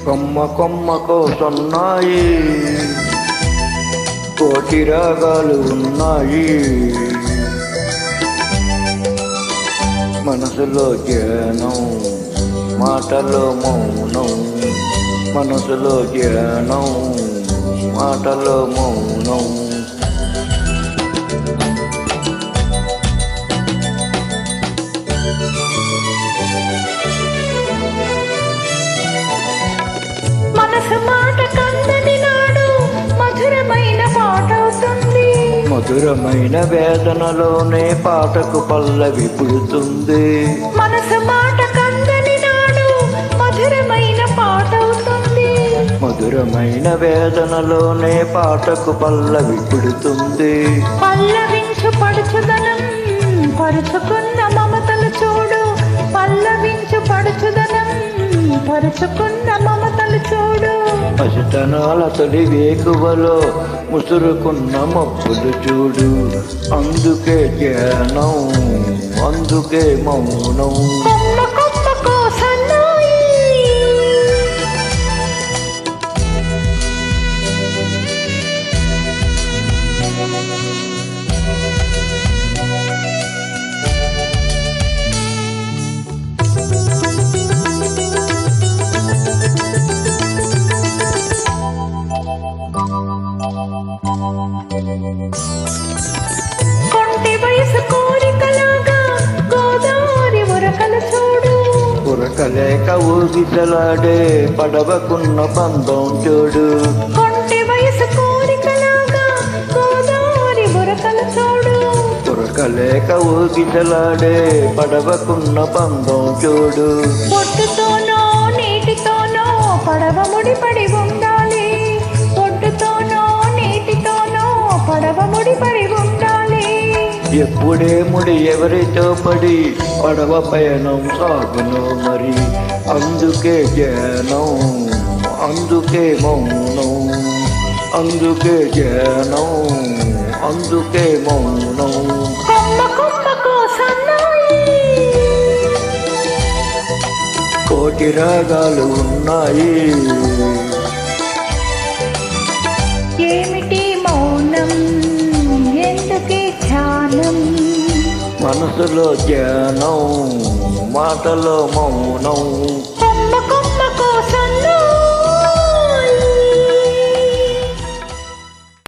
కొమ్మ కొమ్మకో సన్నాయి కోటి రాగాలు ఉన్నాయి, మనసులో జ్ఞానం మాటలో మౌనం, మనసులో జ్ఞానం మాటలో మౌనం. మనసు మాట కందని నాడు మధురమైన పాట అవుతుంది, మధురమైన వేదనలోనే పాటకు పల్లవి పుడుతుంది. మనసు మాట కందని నాడు మధురమైన పాట అవుతుంది, మధురమైన వేదనలోనే పాటకు పల్లవి పుడుతుంది. పల్లవించు పడుచుదనం పరుచుకున్న మమతలు చూడు, పల్లవించు పడుచుదనం పరుచుకున్న మమతలు చూడు. పసితనాల తొలి వేకువలో ముసురుకున్న మబ్బులు చూడు, అందుకే జ్ఞానం అందుకే మౌనం. కొమ్మ కొమ్మకో సన్నాయి కొంటి వయసు కోరికలాగా గోదావరి ఉరకలు చూడు, ఉరకలేక ఊగిసలాడే పడవకున్న బంధం చూడు. కొంటి వయసు కోరికలాగా గోదావరి ఉరకలు చూడు, ఉరకలేక ఊగిసలాడే పడవకున్న బంధం చూడు. పొట్టుతోనో నీటితోనో పడవ ముడిపడి ఉండాలి, పొట్టుతోనో నీటితోనో పడవ ముడిపడి ఉండాలి. ఎప్పుడే ముడి ఎవరితో పడి పడవ పయనం సాగును మరి, అందుకే జ్ఞానం అందుకే మౌనం, అందుకే జ్ఞానం అందుకే మౌనం. కొమ్మ కొమ్మకో సన్నాయి కోటి రాగాలు ఉన్నాయి, ఏమిటి మౌనం ఎందుకే ధ్యానం, మనసులో జ్ఞానం మాటలో మౌనం.